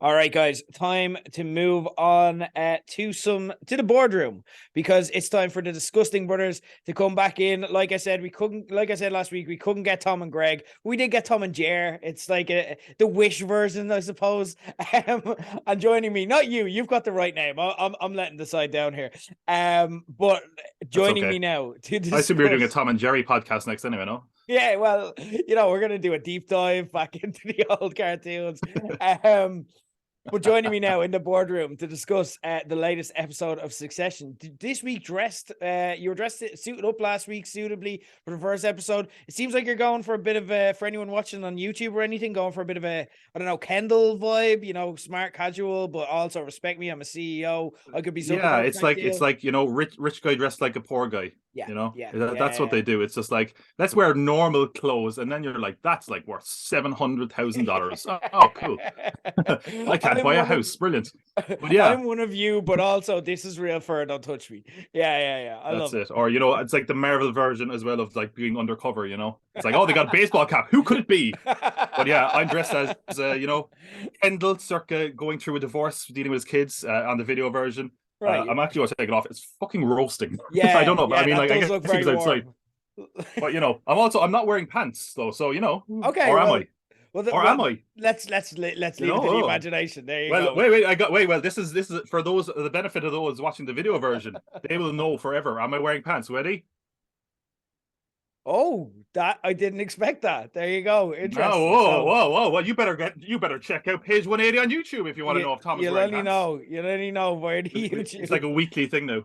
All right, guys, time to move on to the boardroom because it's time for the Disgusting Brothers to come back in. Like I said, like I said last week, we couldn't get Tom and Greg. We did get Tom and Jer. It's like the Wish version, I suppose. And joining me, not you. You've got the right name. I'm letting the side down here. But That's joining okay. me now to I assume you're doing a discuss. Tom and Jerry podcast next anyway, no? Yeah, well, we're gonna do a deep dive back into the old cartoons. Um, but joining me now in the boardroom to discuss the latest episode of Succession. This week, you were dressed, suited up last week suitably for the first episode. It seems like you're going for a bit of for anyone watching on YouTube or anything, going for a bit of I don't know, Kendall vibe, smart casual, but also respect me. I'm a CEO. I could be Yeah, Zuckerberg it's type like deal. rich guy dressed like a poor guy. Yeah, yeah, That's what yeah. they do. It's just like let's wear normal clothes, and then you're like, that's like worth $700,000. Oh, cool. I can't I'm buy a one of house. Brilliant. But yeah, I'm one of you, but also this is real fur. Don't touch me. Yeah, yeah, yeah. I that's love it. Or it's like the Marvel version as well of like being undercover. It's like, oh, they got a baseball cap. Who could it be? But yeah, I'm dressed as Kendall circa going through a divorce, dealing with his kids on the video version. Right. I'm actually going to take it off. It's fucking roasting. I Yeah, don't know, but I yeah, mean, that like, I does guess look very because outside. warm. But I'm not wearing pants though. So Okay, or am well, I? Or am I? let's leave it to the Oh. imagination. There you Well, go. wait. Wait. Well, this is for the benefit of those watching the video version. They will know forever. Am I wearing pants? Ready? Oh, that I didn't expect that. There you go. Oh, Interesting. whoa, So whoa, whoa! Well, you better check out page 180 on YouTube if you want to know if Tom is wearing pants. you'll only know via the It's like YouTube. a weekly thing now.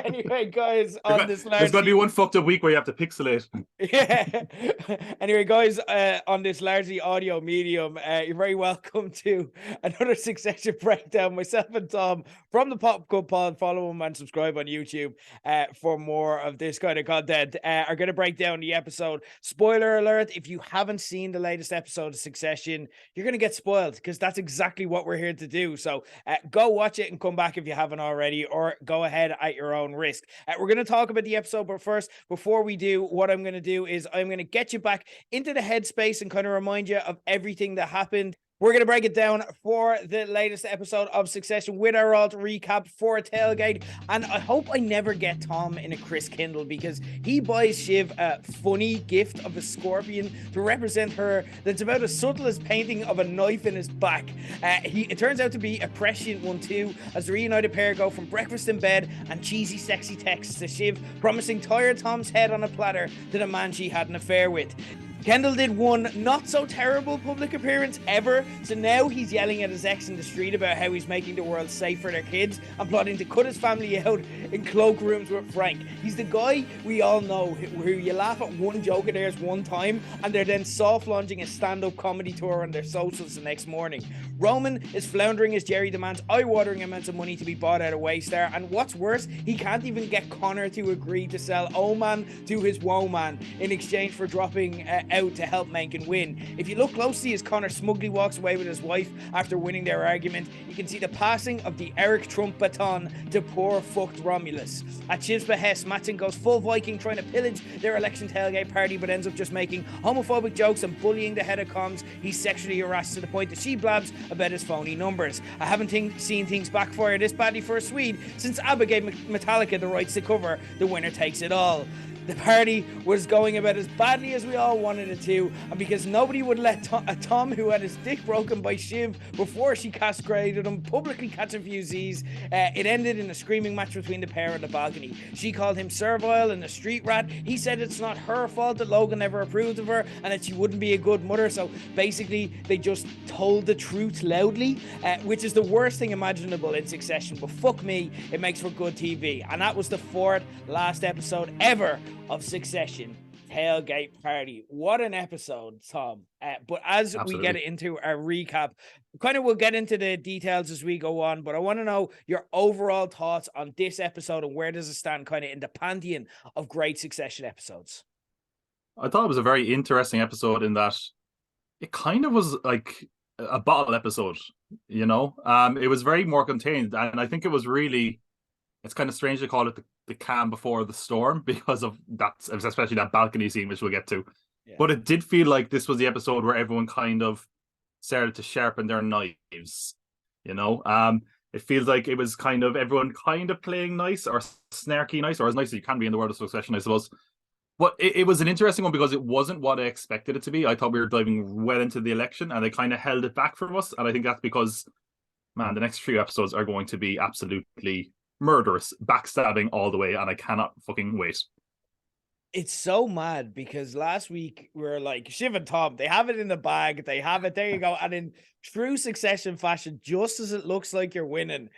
Anyway, guys, There on got, this there's going to be largely one fucked up week where you have to pixelate. yeah. Anyway, guys, on this largely audio medium, you're very welcome to another Succession breakdown. Myself and Tom from the Pop Cup Pod. Follow them and subscribe on YouTube for more of this kind of content. Are going to break down the episode. Spoiler alert: if you haven't seen the latest episode of Succession, you're going to get spoiled because that's exactly what we're here to do. So go watch it and come back if you haven't already, or go ahead at your own risk. We're going to talk about the episode, but first, before we do, what I'm going to do is I'm going to get you back into the headspace and kind of remind you of everything that happened. We're going to break it down for the latest episode of Succession with our alt recap for a tailgate. And I hope I never get Tom in a Chris Kindle because he buys Shiv a funny gift of a scorpion to represent her that's about as subtle as painting of a knife in his back. It turns out to be a prescient one too, as the reunited pair go from breakfast in bed and cheesy sexy texts to Shiv promising tired Tom's head on a platter to the man she had an affair with. Kendall did one not so terrible public appearance ever, so now he's yelling at his ex in the street about how he's making the world safe for their kids and plotting to cut his family out in cloakrooms with Frank. He's the guy we all know who you laugh at one joke of theirs one time and they're then soft launching a stand-up comedy tour on their socials the next morning. Roman is floundering as Jerry demands eye-watering amounts of money to be bought out of Waystar, and what's worse, he can't even get Connor to agree to sell Oman to his woman in exchange for dropping out to help Mencken win. If you look closely as Connor smugly walks away with his wife after winning their argument, you can see the passing of the Eric Trump baton to poor fucked Romulus. At Shiv's behest, Matson goes full Viking trying to pillage their election tailgate party, but ends up just making homophobic jokes and bullying the head of comms. He's sexually harassed to the point that she blabs about his phony numbers. I haven't seen things backfire this badly for a Swede since ABBA gave Metallica the rights to cover The Winner Takes It All. The party was going about as badly as we all wanted it to, and because nobody would let Tom, who had his dick broken by Shiv before she castrated him, publicly catch a few Z's, it ended in a screaming match between the pair on the balcony. She called him servile and a street rat. He said it's not her fault that Logan never approved of her and that she wouldn't be a good mother, so basically they just told the truth loudly, which is the worst thing imaginable in Succession, but fuck me, it makes for good TV. And that was the fourth last episode ever of Succession, Tailgate Party. What an episode, Tom. But as we get Absolutely. into our recap, we'll get into the details as we go on, but I want to know your overall thoughts on this episode and where does it stand kind of in the pantheon of great Succession episodes? I thought it was a very interesting episode in that it kind of was like a bottle episode. It was very more contained, and I think it was really. It's kind of strange to call it the calm before the storm because of that, especially that balcony scene, which we'll get to. Yeah. But it did feel like this was the episode where everyone kind of started to sharpen their knives. You know, it feels like it was kind of everyone kind of playing nice or snarky nice, or as nice as you can be in the world of Succession, I suppose. But it was an interesting one because it wasn't what I expected it to be. I thought we were diving well into the election, and they kind of held it back from us. And I think that's because, man, the next few episodes are going to be absolutely murderous, backstabbing all the way, and I cannot fucking wait. It's so mad because last week we were like, Shiv and Tom, they have it in the bag. They have it. There you go. And in true Succession fashion, just as it looks like you're winning,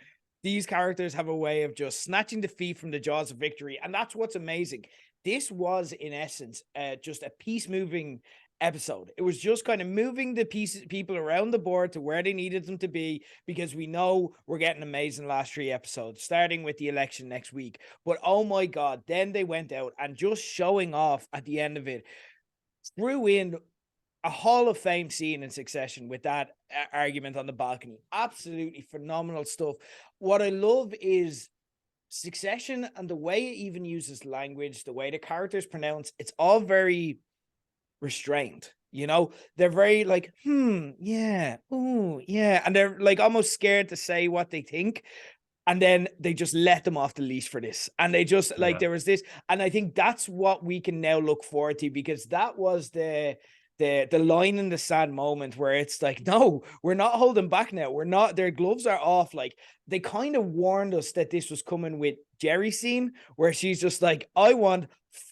these characters have a way of just snatching defeat from the jaws of victory. And that's what's amazing. This was, in essence, just a peace moving episode. It was just kind of moving the people around the board to where they needed them to be, because we know we're getting amazing last 3 episodes, starting with the election next week. But oh my God, then they went out and just showing off at the end of it, threw in a Hall of Fame scene in Succession with that argument on the balcony. Absolutely phenomenal stuff. What I love is Succession and the way it even uses language, the way the characters pronounce, it's all very restrained. You know, they're very like, yeah, oh, yeah. And they're like almost scared to say what they think. And then they just let them off the leash for this. And they just like, there was this. And I think that's what we can now look forward to, because that was the line in the sand moment where it's like, no, we're not holding back now. We're not, their gloves are off. Like, they kind of warned us that this was coming with Jerry's scene, where she's just like, I want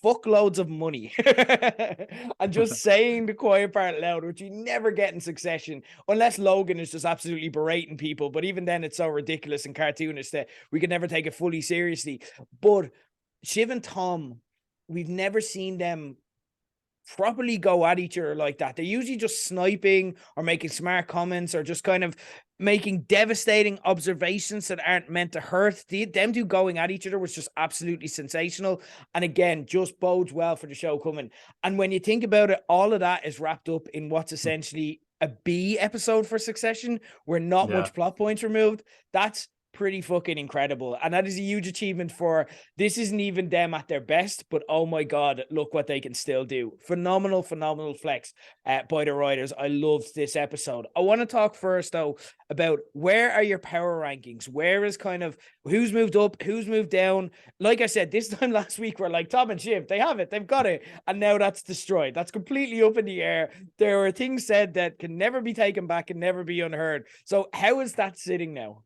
fuckloads of money. And just saying the quiet part loud, which you never get in Succession, unless Logan is just absolutely berating people. But even then, it's so ridiculous and cartoonish that we could never take it fully seriously. But Shiv and Tom, we've never seen them properly go at each other like that. They're usually just sniping or making smart comments or just kind of making devastating observations that aren't meant to hurt. Them two going at each other was just absolutely sensational. And again, just bodes well for the show coming. And when you think about it, all of that is wrapped up in what's essentially a B episode for Succession, where not much plot points removed. That's pretty fucking incredible. And that is a huge achievement for, this isn't even them at their best, but oh my God, look what they can still do. Phenomenal flex by the writers. I loved this episode. I want to talk first though about, where are your power rankings? Where is kind of who's moved up, who's moved down? Like I said, this time last week, we're like, Tom and Shiv, they have it, they've got it. And now that's destroyed. That's completely up in the air. There are things said that can never be taken back and never be unheard. So how is that sitting now?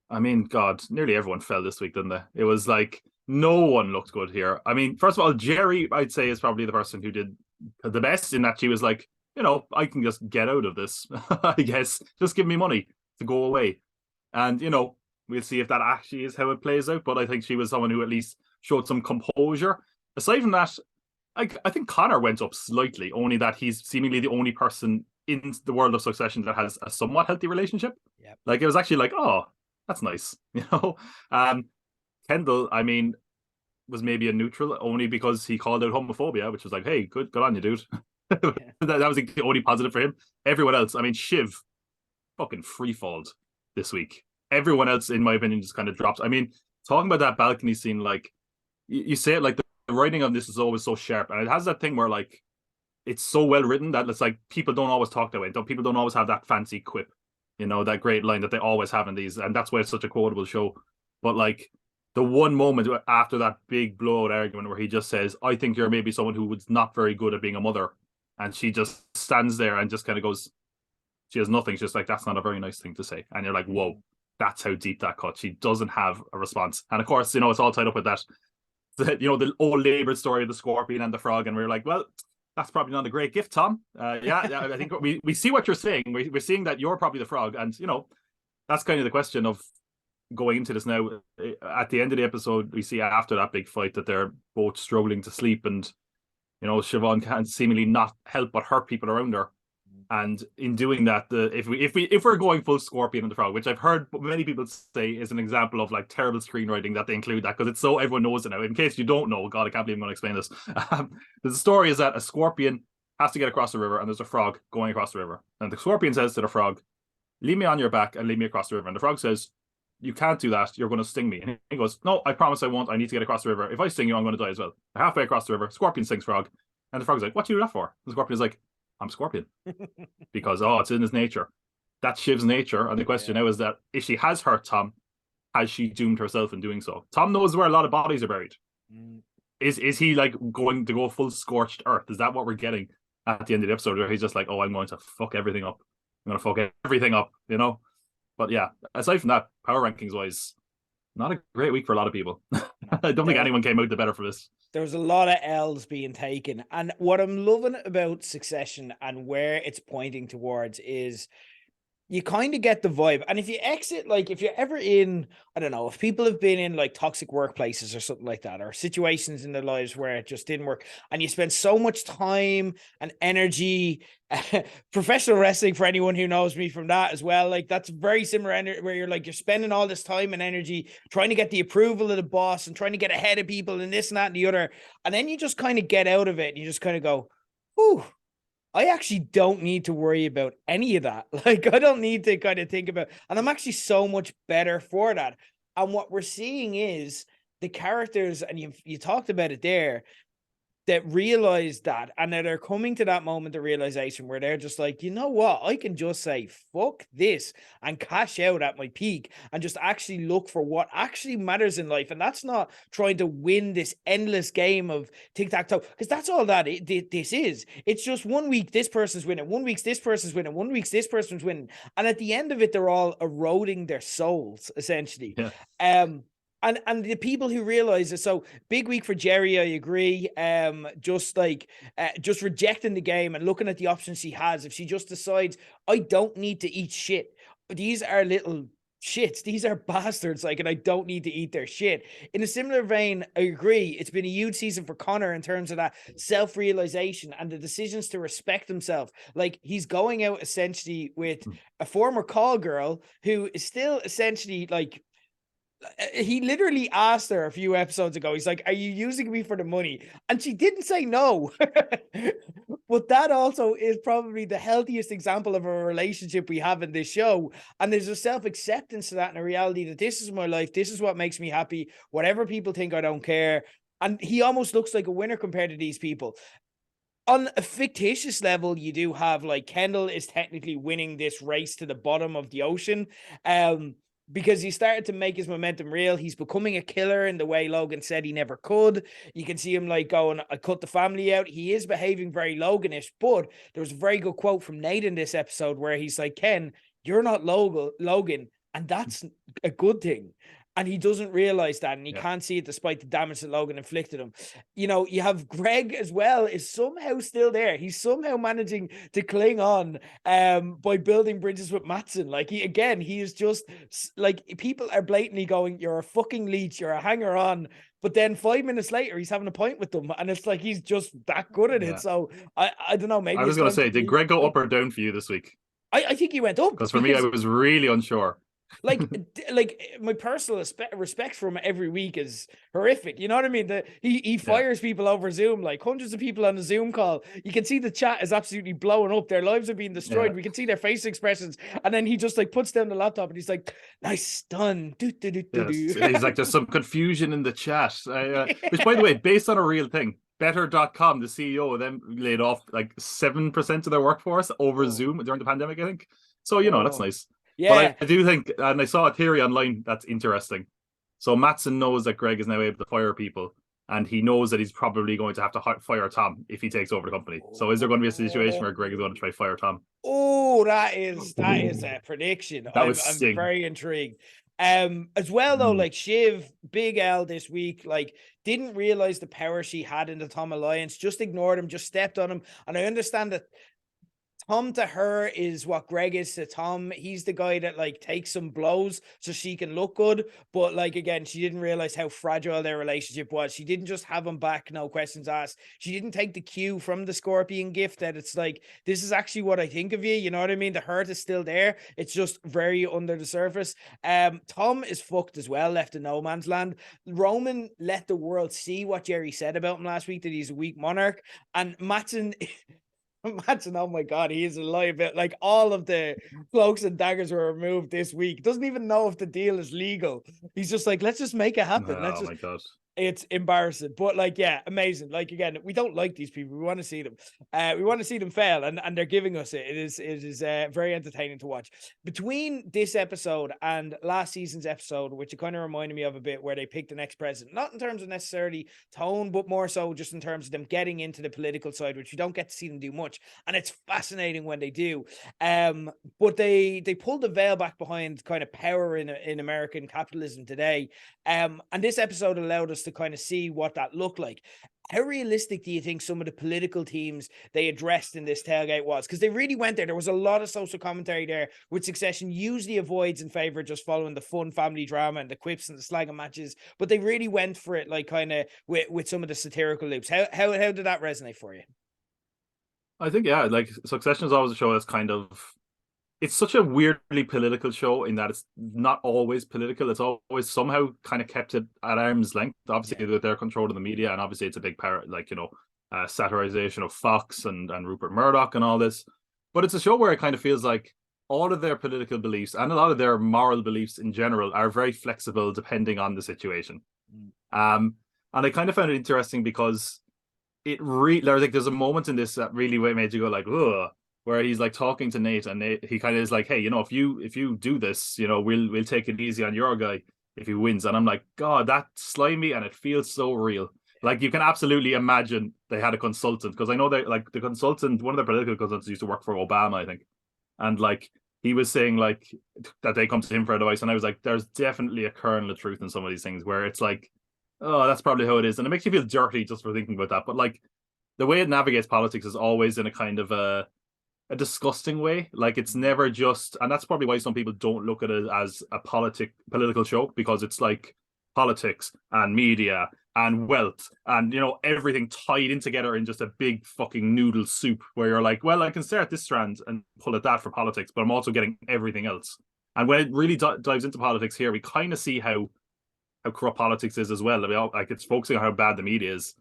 I mean, God, nearly everyone fell this week, didn't they? It was like no one looked good here. I mean, first of all, Jerry, I'd say, is probably the person who did the best, in that she was like, I can just get out of this, I guess. Just give me money to go away. And, we'll see if that actually is how it plays out. But I think she was someone who at least showed some composure. Aside from that, I think Connor went up slightly, only that he's seemingly the only person in the world of Succession that has a somewhat healthy relationship. Yep. Like, it was actually like, oh, that's nice, Kendall, I mean, was maybe a neutral, only because he called out homophobia, which was like, hey, good on you, dude. that was the only positive for him. Everyone else, I mean, Shiv fucking freefalled this week. Everyone else, in my opinion, just kind of dropped. I mean, talking about that balcony scene, like, you say it, like, the writing on this is always so sharp, and it has that thing where, like, it's so well written that it's like, people don't always talk that way. People don't always have that fancy quip, that great line that they always have in these, and that's why it's such a quotable show. But like, the one moment after that big blowout argument where he just says, I think you're maybe someone who was not very good at being a mother, and she just stands there and just kind of goes, she has nothing. She's just like, that's not a very nice thing to say. And you're like, whoa, that's how deep that cut. She doesn't have a response. And of course, it's all tied up with that, the old labored story of the scorpion and the frog. And we're like, well, that's probably not a great gift, Tom. Yeah, I think we see what you're saying. We're seeing that you're probably the frog. And, that's kind of the question of going into this now. At the end of the episode, we see after that big fight that they're both struggling to sleep. And, Siobhan can't seemingly not help but hurt people around her. And in doing that, if we're going full Scorpion and the Frog, which I've heard many people say is an example of like terrible screenwriting, that they include that because it's so everyone knows it now. In case you don't know, God, I can't believe I'm going to explain this. The story is that a scorpion has to get across the river, and there's a frog going across the river, and the scorpion says to the frog, "Leave me on your back and lead me across the river." And the frog says, "You can't do that. You're going to sting me." And he goes, "No, I promise I won't. I need to get across the river. If I sting you, I'm going to die as well." Halfway across the river, scorpion stings frog, and the frog's like, "What do you do that for?" And the scorpion is like, I'm Scorpion because it's in his nature. That's Shiv's nature. And the question now is that if she has hurt Tom, has she doomed herself in doing so? Tom knows where a lot of bodies are buried. Is he like going to go full scorched earth? Is that what we're getting at the end of the episode, where he's just like, oh, I'm going to fuck everything up. I'm going to fuck everything up, you know? But yeah, aside from that, power rankings wise, not a great week for a lot of people. I don't think anyone came out the better for this. There was a lot of L's being taken. And what I'm loving about Succession and where it's pointing towards is you kind of get the vibe. And if you exit, like if you're ever in, I don't know, if people have been in like toxic workplaces or something like that, or situations in their lives where it just didn't work, and you spend so much time and energy, professional wrestling, for anyone who knows me from that as well, like that's very similar, where you're like, you're spending all this time and energy trying to get the approval of the boss and trying to get ahead of people and this and that and the other. And then you just kind of get out of it and you just kind of go, whew, I actually don't need to worry about any of that. Like, I don't need to kind of think about, and I'm actually so much better for that. And what we're seeing is the characters, and you talked about it there, that realize that, and that are coming to that moment of realization where they're just like, you know what, I can just say fuck this and cash out at my peak and just actually look for what actually matters in life. And that's not trying to win this endless game of tic-tac-toe, because that's all that this is. It's just 1 week this person's winning, 1 week this person's winning, 1 week this person's winning, and at the end of it they're all eroding their souls essentially. And the people who realize it. So big week for Jerry, I agree. Just rejecting the game and looking at the options she has. If she just decides, I don't need to eat shit. These are little shits. These are bastards. Like, and I don't need to eat their shit. In a similar vein, I agree. It's been a huge season for Connor in terms of that self-realization and the decisions to respect himself. Like, he's going out essentially with a former call girl who is still essentially like, he literally asked her a few episodes ago, he's like, are you using me for the money? And she didn't say no. But that also is probably the healthiest example of a relationship we have in this show. And there's a self-acceptance to that, and a reality that this is my life, this is what makes me happy, whatever people think, I don't care. And he almost looks like a winner compared to these people. On a fictitious level, you do have like Kendall is technically winning this race to the bottom of the ocean. Because he started to make his momentum real. He's becoming a killer in the way Logan said he never could. You can see him like going, I cut the family out. He is behaving very Loganish, but there was a very good quote from Nate in this episode where he's like, Ken, you're not Logan, and that's a good thing. And he doesn't realize that, and he can't see it despite the damage that Logan inflicted him. You know, you have Greg as well, is somehow still there. He's somehow managing to cling on by building bridges with Mattson. Like, he is just like, people are blatantly going, you're a fucking leech, you're a hanger on. But then 5 minutes later, he's having a point with them, and it's like he's just that good at it. So I don't know. Maybe I was going to say, did Greg go up or down for you this week? I think he went up, because for me, I was really unsure. like my personal respect for him every week is horrific. You know what I mean? He fires people over Zoom, like hundreds of people on a Zoom call. You can see the chat is absolutely blowing up. Their lives are being destroyed. We can see their face expressions. And then he just like puts down the laptop and he's like, nice done. He's like, there's some confusion in the chat. Which, by the way, based on a real thing. Better.com, the CEO, then laid off like 7% of their workforce over Zoom during the pandemic, I think. So, you know, that's nice. Yeah. But I do think, and I saw a theory online that's interesting. So Mattson knows that Greg is now able to fire people, and he knows that he's probably going to have to fire Tom if he takes over the company. So is there going to be a situation where Greg is going to try to fire Tom? Oh, that is a prediction. I'm very intrigued. As well though, like Shiv, big L this week, like didn't realize the power she had in the Tom Alliance, just ignored him, just stepped on him. And I understand that Tom to her is what Greg is to Tom. He's the guy that like takes some blows so she can look good. But like, again, she didn't realize how fragile their relationship was. She didn't just have him back, no questions asked. She didn't take the cue from the Scorpion gift that it's like, this is actually what I think of you. You know what I mean? The hurt is still there. It's just very under the surface. Tom is fucked as well, left in no man's land. Roman let the world see what Jerry said about him last week, that he's a weak monarch. And Mattson... Imagine, oh my God, he is a liability. Like, all of the cloaks and daggers were removed this week. Doesn't even know if the deal is legal. He's just like, let's just make it happen. Oh my God. It's embarrassing, but like, yeah, amazing. Like, again, we don't like these people. We want to see them. We want to see them fail, and they're giving us it. It is very entertaining to watch. Between this episode and last season's episode, which it kind of reminded me of a bit, where they picked the next president, not in terms of necessarily tone, but more so just in terms of them getting into the political side, which we don't get to see them do much, and it's fascinating when they do. But they pulled the veil back behind kind of power in American capitalism today. And this episode allowed us to kind of see what that looked like. How realistic do you think some of the political themes they addressed in this tailgate was? Because they really went there. There was a lot of social commentary there, which Succession usually avoids in favor of just following the fun family drama and the quips and the slagging matches. But they really went for it, like kind of with some of the satirical loops. How did that resonate for you? I think, yeah, like Succession is always a show that's it's such a weirdly political show in that it's not always political. It's always somehow kind of kept it at arm's length, obviously, with their control of the media. And obviously it's a big part, like, satirization of Fox and Rupert Murdoch and all this. But it's a show where it kind of feels like all of their political beliefs and a lot of their moral beliefs in general are very flexible depending on the situation. And I kind of found it interesting because there's a moment in this that really made you go like, ugh, where he's like talking to Nate, and he kind of is like, hey, if you do this, we'll take it easy on your guy if he wins. And I'm like, God, that's slimy and it feels so real. Like, you can absolutely imagine they had a consultant, because I know that, like, the consultant, one of the political consultants used to work for Obama, I think, and like he was saying like that they come to him for advice, and I was like, there's definitely a kernel of truth in some of these things where it's like, oh, that's probably how it is, and it makes you feel dirty just for thinking about that. But like, the way it navigates politics is always in a kind of a disgusting way. Like, it's never just, and that's probably why some people don't look at it as a political show, because it's like politics and media and wealth and everything tied in together in just a big fucking noodle soup, where you're like, well, I can start this strand and pull at that for politics, but I'm also getting everything else. And when it really dives into politics here, we kind of see how corrupt politics is as well. I mean, like, it's focusing on how bad the media is.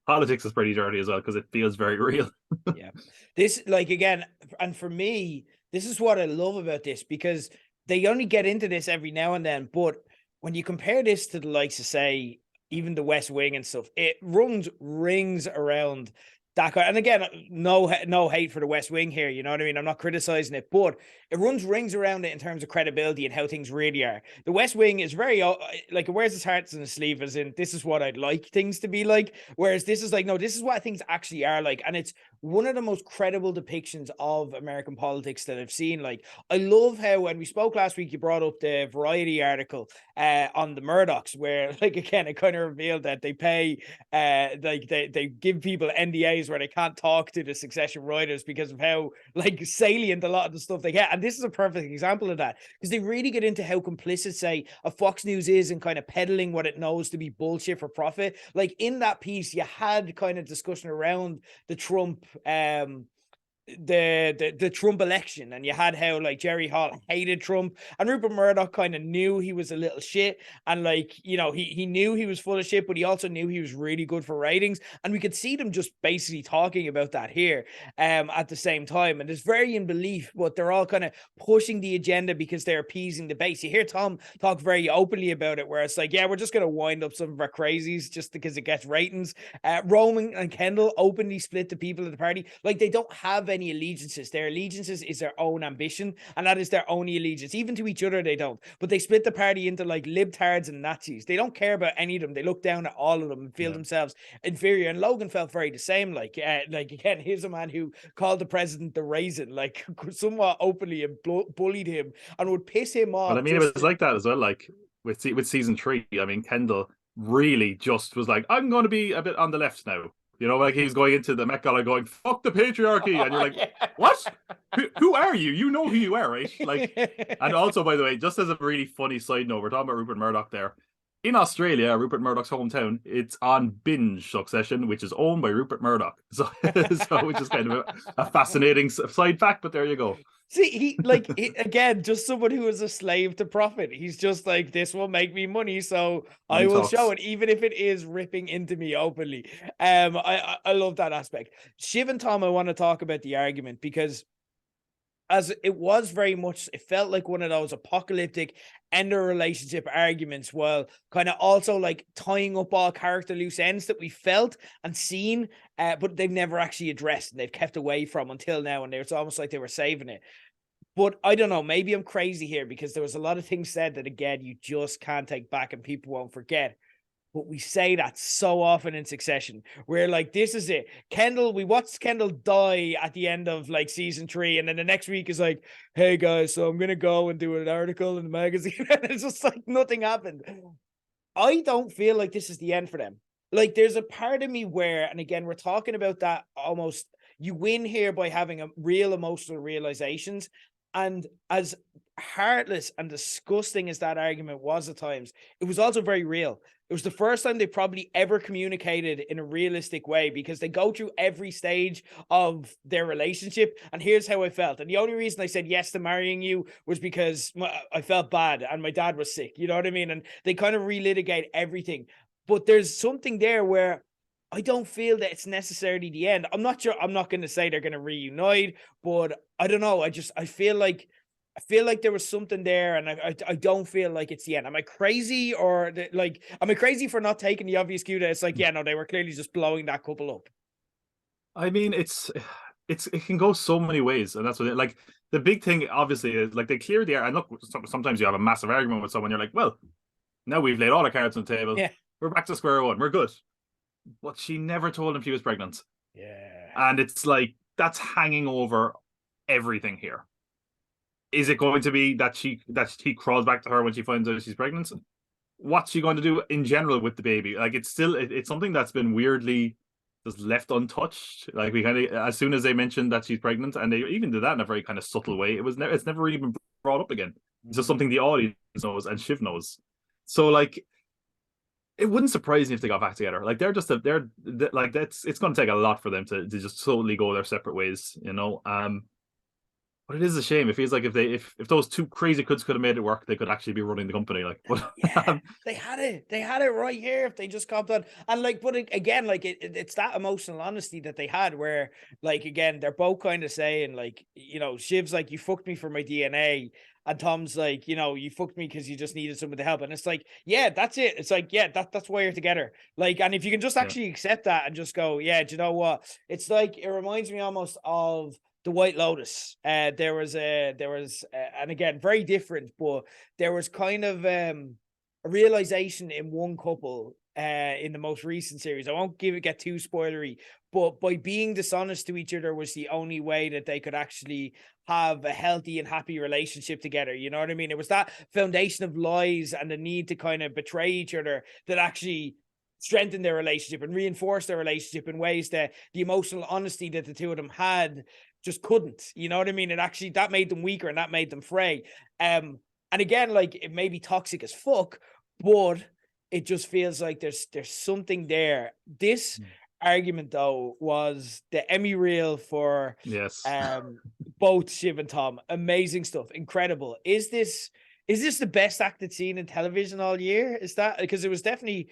Politics is pretty dirty as well, because it feels very real. Yeah. This, like, again, and for me, this is what I love about this, because they only get into this every now and then, but when you compare this to the likes of, say, even the West Wing and stuff, it runs rings around that guy. And again, no hate for the West Wing here, you know what I mean? I'm not criticizing it, but it runs rings around it in terms of credibility and how things really are. The West Wing is very, like, it wears its heart on its sleeve, as in, this is what I'd like things to be like. Whereas this is like, no, this is what things actually are like. And it's one of the most credible depictions of American politics that I've seen. Like, I love how, when we spoke last week, you brought up the Variety article on the Murdochs, where, like, again, it kind of revealed that they pay, like, they give people NDAs where they can't talk to the Succession writers because of how, like, salient a lot of the stuff they get. And this is a perfect example of that, because they really get into how complicit, say, a Fox News is in kind of peddling what it knows to be bullshit for profit. Like, in that piece, you had kind of discussion around the Trump the Trump election, and you had how, like, Jerry Hall hated Trump, and Rupert Murdoch kind of knew he was a little shit, and, like, he knew he was full of shit, but he also knew he was really good for ratings, and we could see them just basically talking about that here at the same time. And it's very in belief, but they're all kind of pushing the agenda because they're appeasing the base. You hear Tom talk very openly about it, where it's like, yeah, we're just going to wind up some of our crazies just because it gets ratings. Roman and Kendall openly split the people of the party. Like, they don't have any allegiances. Their allegiances is their own ambition, and that is their only allegiance. Even to each other, they don't. But they split the party into, like, libtards and Nazis. They don't care about any of them. They look down at all of them and feel themselves inferior. And Logan felt very the same. Like, again, here's a man who called the president the raisin, like, somewhat openly, and bullied him and would piss him off. But I mean, it was like that as well. Like, with season 3, I mean, Kendall really just was like, I'm going to be a bit on the left now. Like, he's going into the Met Gala going, fuck the patriarchy. And you're like, what? Who are you? You know who you are, right? Like, and also, by the way, just as a really funny side note, we're talking about Rupert Murdoch there. In Australia, Rupert Murdoch's hometown, it's on Binge Succession, which is owned by Rupert Murdoch. So which is kind of a fascinating side fact, but there you go. See, again, just someone who is a slave to profit. He's just like, this will make me money, so I will show it, even if it is ripping into me openly. I love that aspect. Shiv and Tom, I want to talk about the argument, because as it was very much, it felt like one of those apocalyptic end of relationship arguments, while kind of also like tying up all character loose ends that we felt and seen, but they've never actually addressed and they've kept away from until now. And it's almost like they were saving it. But I don't know, maybe I'm crazy here because there was a lot of things said that, again, you just can't take back and people won't forget. But we say that so often in succession. We're like, this is it. Kendall, we watched Kendall die at the end of like season 3. And then the next week is like, hey guys, so I'm going to go and do an article in the magazine. And it's just like nothing happened. I don't feel like this is the end for them. Like there's a part of me where, and again, we're talking about that almost, you win here by having a real emotional realizations. And as heartless and disgusting as that argument was at times, it was also very real. It was the first time they probably ever communicated in a realistic way, because they go through every stage of their relationship. And here's how I felt. And the only reason I said yes to marrying you was because I felt bad and my dad was sick. You know what I mean? And they kind of relitigate everything. But there's something there where I don't feel that it's necessarily the end. I'm not sure. I'm not going to say they're going to reunite, but I don't know. I feel like there was something there, and I don't feel like it's the end. Am I crazy, or like, am I crazy for not taking the obvious cue that it's like, yeah, no, they were clearly just blowing that couple up? I mean, it can go so many ways, and that's what like the big thing obviously is like they clear the air. And look, sometimes you have a massive argument with someone, you're like, well, now we've laid all the cards on the table. Yeah. We're back to square one. We're good. But she never told him she was pregnant. Yeah. And it's like, that's hanging over everything here. Is it going to be that he crawls back to her when she finds out she's pregnant? What's she going to do in general with the baby? Like, it's still, it's something that's been weirdly just left untouched. Like, we kind of, as soon as they mentioned that she's pregnant, and they even did that in a very kind of subtle way, it's never really been brought up again. It's just something the audience knows and Shiv knows. So like, it wouldn't surprise me if they got back together. Like they're like, it's going to take a lot for them to just totally go their separate ways, you know. But it is a shame. It feels like if those two crazy kids could have made it work, they could actually be running the company. Like, but yeah, they had it right here if they just copped on. And like, but again, like it's that emotional honesty that they had, where like, again, they're both kind of saying like, you know, Shiv's like, you fucked me for my DNA. And Tom's like, you know, you fucked me because you just needed someone to help. And it's like, yeah, that's it. It's like, yeah, that's why you're together. Like, and if you can just actually accept that and just go, yeah, do you know what? It's like, it reminds me almost of the White Lotus. There was and again, very different, but there was kind of a realization in one couple in the most recent series. I won't get too spoilery, but by being dishonest to each other was the only way that they could actually have a healthy and happy relationship together. You know what I mean? It was that foundation of lies and the need to kind of betray each other that actually strengthened their relationship and reinforced their relationship in ways that the emotional honesty that the two of them had just couldn't. You know what I mean? It actually, that made them weaker and that made them fray. And again, like, it may be toxic as fuck, but it just feels like there's something there. This argument though was the Emmy reel for both Shiv and Tom. Amazing stuff, incredible. Is this the best acted scene in television all year? Is that, because it was definitely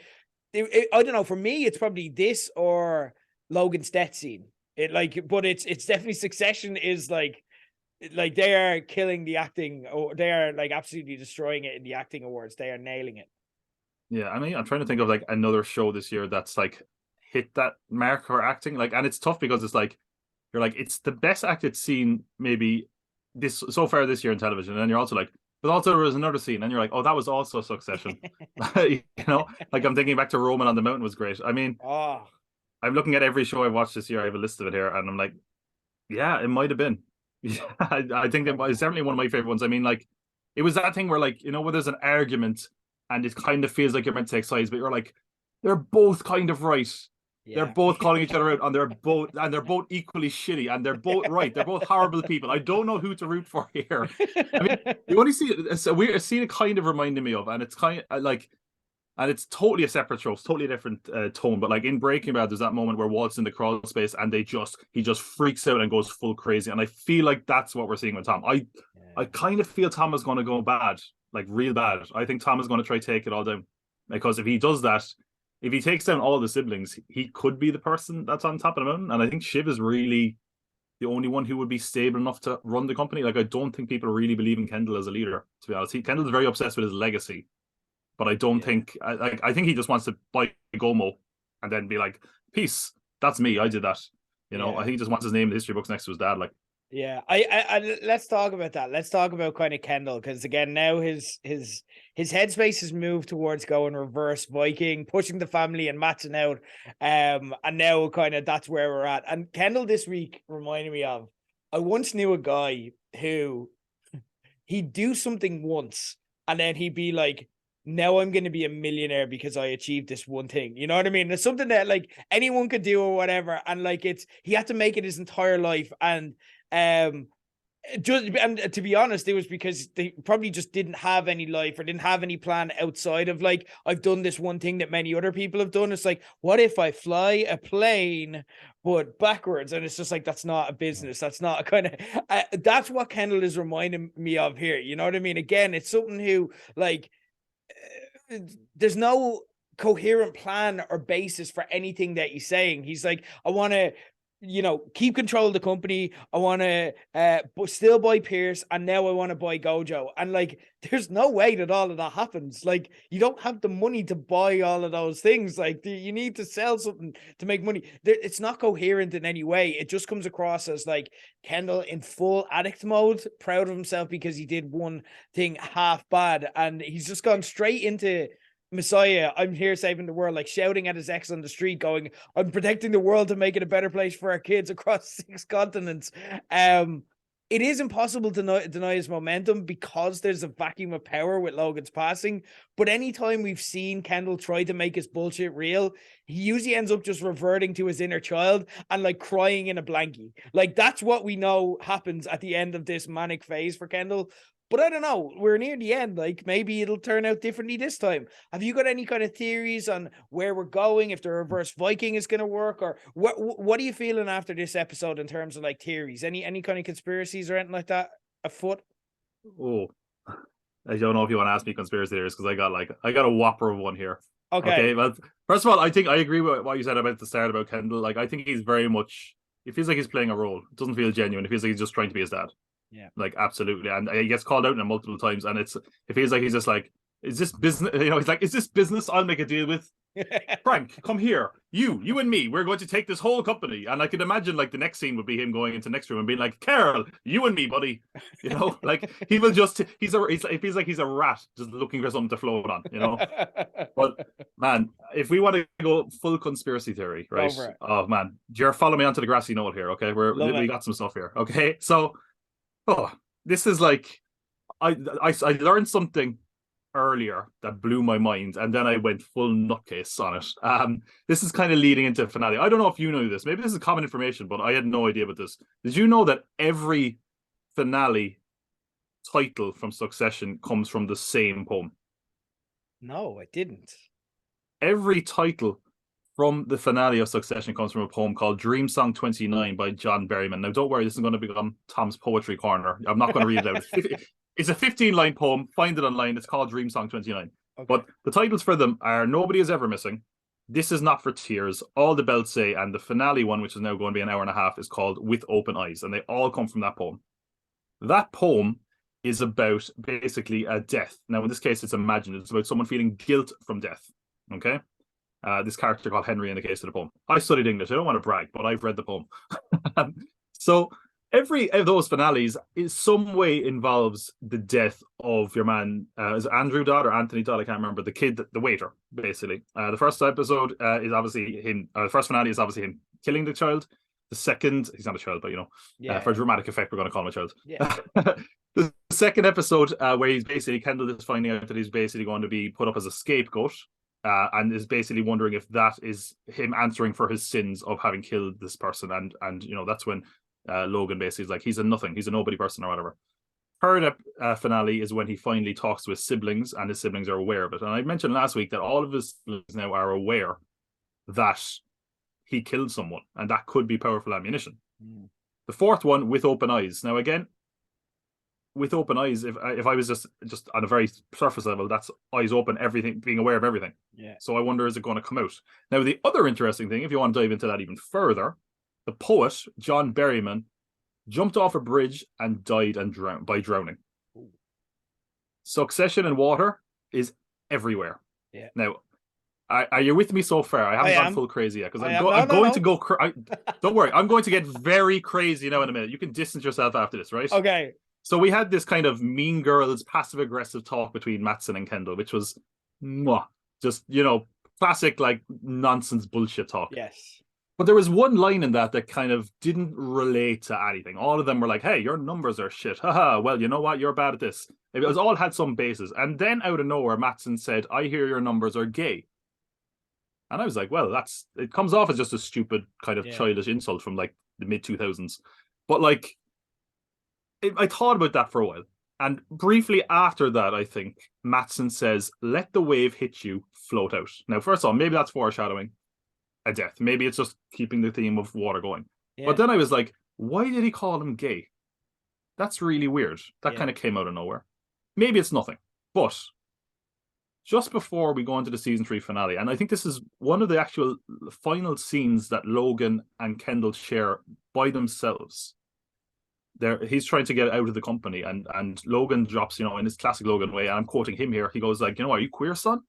I don't know, for me it's probably this or Logan's death scene. But it's definitely Succession is like they are killing the acting, or they are like absolutely destroying it in the acting awards. They are nailing it. Yeah, I mean, I'm trying to think of like another show this year that's like hit that mark for acting. Like, and it's tough because it's like, you're like, it's the best acted scene maybe this so far this year in television, and then you're also like, but also there was another scene, and you're like, oh, that was also Succession. You know, like I'm thinking back to Roman on the Mountain was great. I mean, I'm looking at every show I've watched this year. I have a list of it here, and I'm like, yeah, it might have been. Yeah, I think that was certainly one of my favorite ones. I mean, like, it was that thing where, like, you know, where there's an argument and it kind of feels like you're meant to take sides, but you're like, they're both kind of right. Yeah. They're both calling each other out, and they're both equally shitty, and they're both right. They're both horrible people. I don't know who to root for here. I mean, you only see it's a weird scene. It kind of reminded me of, and it's kind of like, and it's totally a separate show. It's totally a different tone. But like in Breaking Bad, there's that moment where Walt's in the crawl space, and he just freaks out and goes full crazy. And I feel like that's what we're seeing with Tom. I kind of feel Tom is going to go bad, like real bad. I think Tom is going to try to take it all down, because if he does that, if he takes down all the siblings, he could be the person that's on top of the mountain. And I think Shiv is really the only one who would be stable enough to run the company. Like, I don't think people really believe in Kendall as a leader, to be honest. Kendall's very obsessed with his legacy, but I don't think, I think he just wants to buy Gomo and then be like, peace, that's me, I did that. You know, I think he just wants his name in the history books next to his dad. Like, yeah, I let's talk about that. Let's talk about kind of Kendall, because again, now his headspace has moved towards going reverse Viking, pushing the family and matching out. And now kind of that's where we're at. And Kendall this week reminded me of, I once knew a guy who he'd do something once and then he'd be like, now I'm going to be a millionaire because I achieved this one thing. You know what I mean? It's something that like anyone could do or whatever. And like, he had to make it his entire life. And just, and to be honest, it was because they probably just didn't have any life or didn't have any plan outside of like, I've done this one thing that many other people have done. It's like, what if I fly a plane but backwards? And it's just like, that's not a business. That's not a kind of that's what Kendall is reminding me of here. You know what I mean? Again, it's something who like there's no coherent plan or basis for anything that he's saying. He's like, I want to, you know, keep control of the company. I want to still buy Pierce, and now I want to buy Gojo. And like, there's no way that all of that happens. Like, you don't have the money to buy all of those things. Like, you need to sell something to make money. It's not coherent in any way. It just comes across as like Kendall in full addict mode, proud of himself because he did one thing half bad, and he's just gone straight into Messiah, I'm here saving the world, like shouting at his ex on the street, going, I'm protecting the world to make it a better place for our kids across 6 continents. It is impossible to deny his momentum because there's a vacuum of power with Logan's passing. But anytime we've seen Kendall try to make his bullshit real, he usually ends up just reverting to his inner child and like crying in a blankie. Like, that's what we know happens at the end of this manic phase for Kendall. But I don't know. We're near the end. Like, maybe it'll turn out differently this time. Have you got any kind of theories on where we're going? If the reverse Viking is going to work, or what are you feeling after this episode in terms of like theories? Any kind of conspiracies or anything like that afoot? oh, I don't know if you want to ask me conspiracy theories, because I got a whopper of one here. Okay. But first of all, I think I agree with what you said about the start about Kendall. Like, I think he's very much, it feels like he's playing a role. It doesn't feel genuine. It feels like he's just trying to be his dad. Yeah. Like, absolutely. And he gets called out on it multiple times, and it feels like he's just like, is this business? You know, he's like, is this business? I'll make a deal with Frank. Come here, you and me. We're going to take this whole company. And I could imagine like the next scene would be him going into the next room and being like, Carol, you and me, buddy. You know, like he will just it feels like he's a rat just looking for something to float on. You know, but man, if we want to go full conspiracy theory, right? Oh man, Jer, follow me onto the grassy knoll here. Okay, we got some stuff here. Okay, so this is like I learned something earlier that blew my mind, and then I went full nutcase on it. This is kind of leading into the finale. I don't know if you know this. Maybe this is common information, but I had no idea about this. Did you know that every finale title from Succession comes from the same poem? No, I didn't. Every title from the finale of Succession comes from a poem called Dream Song 29 by John Berryman. Now, don't worry, this is going to become Tom's Poetry Corner. I'm not going to read it out. It's a 15-line poem. Find it online. It's called Dream Song 29. Okay. But the titles for them are Nobody Is Ever Missing, This Is Not for Tears, All the Bells Say, and the finale one, which is now going to be an hour and a half, is called With Open Eyes. And they all come from that poem. That poem is about basically a death. Now, in this case, it's imagined. It's about someone feeling guilt from death. Okay? This character called Henry in the case of the poem. I studied English. I don't want to brag, but I've read the poem. So every of those finales in some way involves the death of your man, is it Andrew Dodd or Anthony Dodd? I can't remember. The kid, the waiter, basically. The first episode is obviously him. The first finale is obviously him killing the child. The second, he's not a child, but you know, for dramatic effect, we're going to call him a child. Yeah. The second episode, where he's basically, Kendall is finding out that he's basically going to be put up as a scapegoat, and is basically wondering if that is him answering for his sins of having killed this person. And you know, that's when Logan basically is like, he's a nothing, he's a nobody person or whatever. Third finale is when he finally talks to his siblings, and his siblings are aware of it. And I mentioned last week that all of his siblings now are aware that he killed someone, and that could be powerful ammunition. The fourth one, With Open Eyes. Now again, with open eyes, if I was just on a very surface level, that's eyes open, everything, being aware of everything. Yeah. So I wonder, is it going to come out? Now, the other interesting thing, if you want to dive into that even further, the poet John Berryman jumped off a bridge and died and drowned by drowning. Ooh. Succession and water is everywhere. Yeah. Now, are you with me so far? I haven't gone full crazy yet because I am. I'm No, going no. to go. Don't worry, I'm going to get very crazy now in a minute. You can distance yourself after this, right? Okay. So we had this kind of mean girls, passive aggressive talk between Mattson and Kendall, which was just classic like nonsense bullshit talk. Yes. But there was one line in that kind of didn't relate to anything. All of them were like, "Hey, your numbers are shit." Haha. Well, you know what? You're bad at this. It was all had some basis. And then out of nowhere, Mattson said, "I hear your numbers are gay." And I was like, well, it comes off as just a stupid kind of childish insult from like the mid 2000s. But like, I thought about that for a while. And briefly after that, I think Mattson says, "Let the wave hit you, float out." Now, first of all, maybe that's foreshadowing a death. Maybe it's just keeping the theme of water going. Yeah. But then I was like, why did he call him gay? That's really weird. That kind of came out of nowhere. Maybe it's nothing. But just before we go into the season 3 finale, and I think this is one of the actual final scenes that Logan and Kendall share by themselves. He's trying to get out of the company, and Logan drops, in his classic Logan way, and I'm quoting him here. He goes like, "Are you queer, son?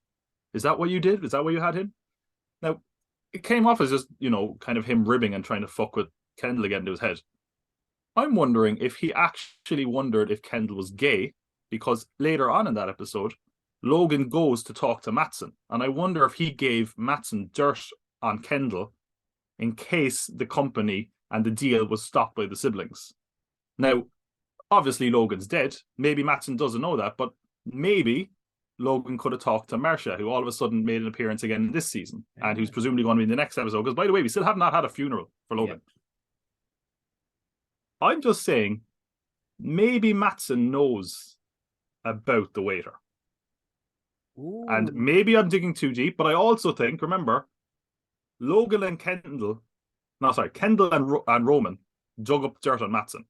Is that what you did? Is that why you had him?" Now, it came off as just, kind of him ribbing and trying to fuck with Kendall again into his head. I'm wondering if he actually wondered if Kendall was gay, because later on in that episode, Logan goes to talk to Mattson, and I wonder if he gave Mattson dirt on Kendall in case the company and the deal was stopped by the siblings. Now, obviously Logan's dead. Maybe Mattson doesn't know that, but maybe Logan could have talked to Marcia, who all of a sudden made an appearance again this season, and who's presumably going to be in the next episode. Because, by the way, we still have not had a funeral for Logan. Yeah. I'm just saying, maybe Mattson knows about the waiter. Ooh. And maybe I'm digging too deep, but I also think, remember, Kendall and Roman dug up dirt on Mattson.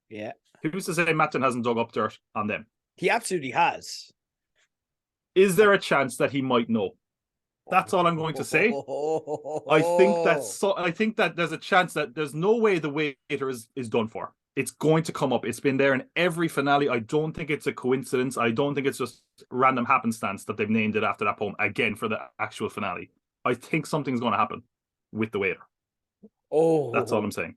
Yeah. Who's to say Mattson hasn't dug up dirt on them? He absolutely has. Is there a chance that he might know? That's all I'm going to say. I think that there's a chance that there's no way the waiter is done for. It's going to come up. It's been there in every finale. I don't think it's a coincidence. I don't think it's just random happenstance that they've named it after that poem again for the actual finale. I think something's going to happen with the waiter. Oh, that's all I'm saying.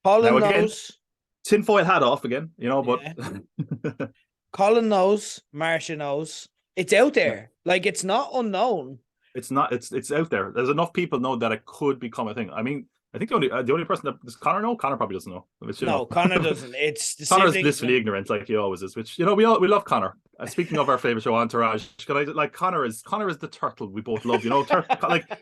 Colin knows. Tinfoil hat off again, but Colin knows, Marcia knows. It's out there. Like, it's not unknown. It's not. It's out there. There's enough people know that it could become a thing. I mean, I think the only person that does Connor know. Connor probably doesn't know. No, Connor doesn't. It's the Connor's blissfully ignorant, like he always is. Which we love Connor. Speaking of our favorite show, Entourage, Connor is the turtle we both love.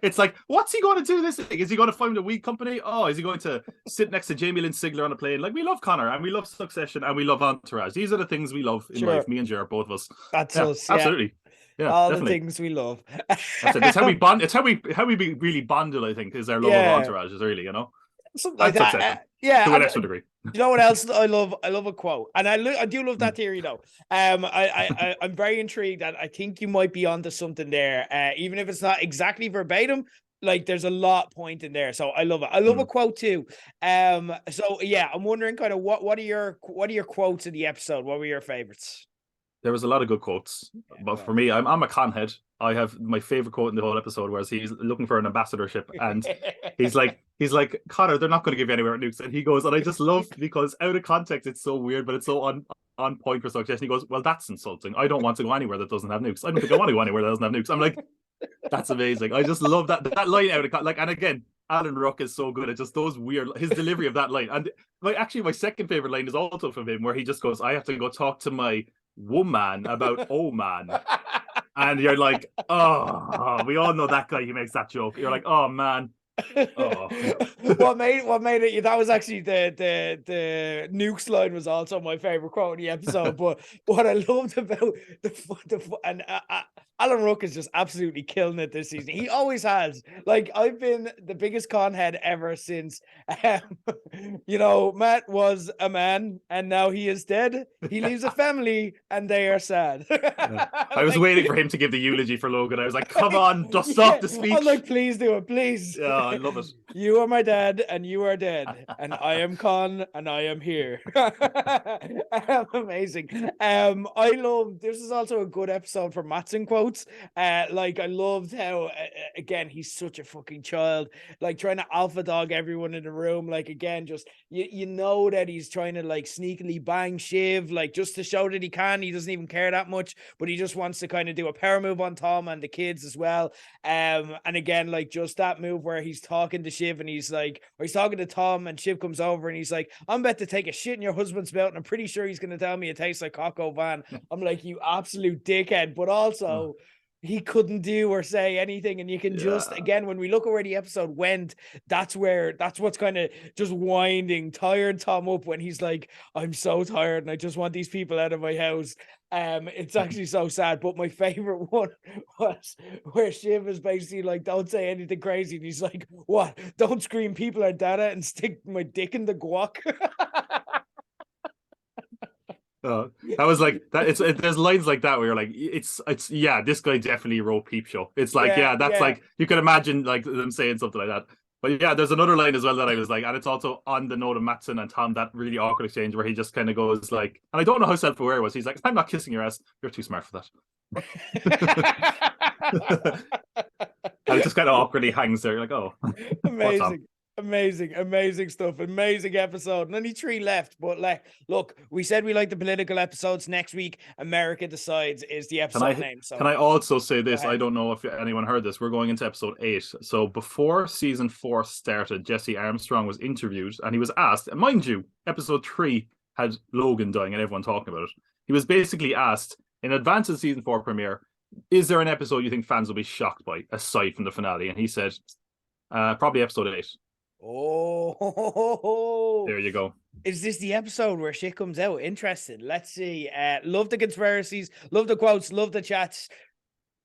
It's like, what's he going to do this thing? Is he going to find a weed company? Oh, is he going to sit next to Jamie Lynn Sigler on a plane? Like, we love Connor and we love Succession and we love Entourage. These are the things we love in life. Me and Jared, both of us. That's us. Yeah. Absolutely. Yeah, all definitely. The things we love. That's it. It's how we bond. It's how we really bonded. I think is our love of Entourage. Is really something like that. To an extra degree. You know what else I love? I love a quote, and I do love that theory though. I'm very intrigued, and I think you might be onto something there. Even if it's not exactly verbatim, like there's a lot point in there. So I love it. I love a quote too. So yeah, I'm wondering kind of what are your quotes in the episode? What were your favorites? There was a lot of good quotes, but for me, I'm a conhead. I have my favorite quote in the whole episode, whereas he's looking for an ambassadorship, and he's like, Connor, they're not going to give you anywhere nukes, and he goes, and I just love because out of context, it's so weird, but it's so on point for Succession. He goes, well, that's insulting. I don't want to go anywhere that doesn't have nukes. I don't think I want to go anywhere that doesn't have nukes. I'm like, that's amazing. I just love that line out of and again, Alan Ruck is so good at just those his delivery of that line. And my second favorite line is also from him, where he just goes, I have to go talk to my woman about man. And you're like, oh, we all know that guy who makes that joke. You're like, oh man. Oh. what made it? That was actually the nukes line was also my favorite quote in the episode. But what I loved about and Alan Rook is just absolutely killing it this season. He always has. Like, I've been the biggest con head ever since, Matt was a man and now he is dead. He leaves a family and they are sad. Yeah. I was like, waiting for him to give the eulogy for Logan. I was like, come on, dust off the speech. I'm like, please do it, please. Yeah, I love it. You are my dad and you are dead. And I am Con and I am here. Amazing. I love, this is also a good episode for Matson quotes. Like, I loved how, again, he's such a fucking child, like trying to alpha dog everyone in the room. Like, again, just, you know that he's trying to like sneakily bang Shiv, like just to show that he can. He doesn't even care that much, but he just wants to kind of do a power move on Tom and the kids as well. And again, like just that move where he's talking to Shiv and he's like, or he's talking to Tom and Shiv comes over and he's like, I'm about to take a shit in your husband's mouth and I'm pretty sure he's going to tell me it tastes like Coco Van. I'm like, you absolute dickhead. But also, he couldn't do or say anything. And you can just, again, when we look at where the episode went, that's what's kind of just winding, tired Tom up when he's like, I'm so tired and I just want these people out of my house. It's actually so sad. But my favorite one was where Shiv is basically like, don't say anything crazy. And he's like, what? Don't scream people are data and stick my dick in the guac. That was like that. There's lines like that where you're like, it's yeah, this guy definitely wrote Peep Show. It's like, that's like, you could imagine like them saying something like that. But yeah, there's another line as well that I was like, and it's also on the note of Matson and Tom, that really awkward exchange where he just kind of goes like, and I don't know how self-aware he was. He's like, I'm not kissing your ass. You're too smart for that. And it just kind of awkwardly hangs there. You're like, oh, amazing. Amazing stuff. Amazing episode. And only 3 left. But look, we said we like the political episodes. Next week, America Decides is the episode name. So can I also say this? I don't know if anyone heard this. We're going into episode 8. So before season 4 started, Jesse Armstrong was interviewed and he was asked, and mind you, episode 3 had Logan dying and everyone talking about it. He was basically asked in advance of the season 4 premiere, is there an episode you think fans will be shocked by aside from the finale? And he said, probably episode 8. Oh, there you go. Is this the episode where shit comes out? Interesting. Let's see. Love the conspiracies, love the quotes, love the chats.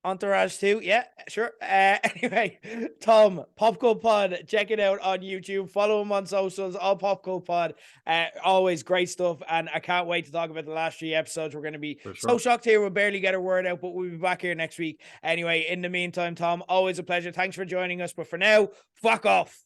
Entourage too. Yeah, sure. Anyway, Tom, Pop Cult Pod, check it out on YouTube. Follow him on socials, all Pop Cult Pod. Always great stuff. And I can't wait to talk about the last 3 episodes. We're going to be so shocked here. We'll barely get a word out, but we'll be back here next week. Anyway, in the meantime, Tom, always a pleasure. Thanks for joining us. But for now, fuck off.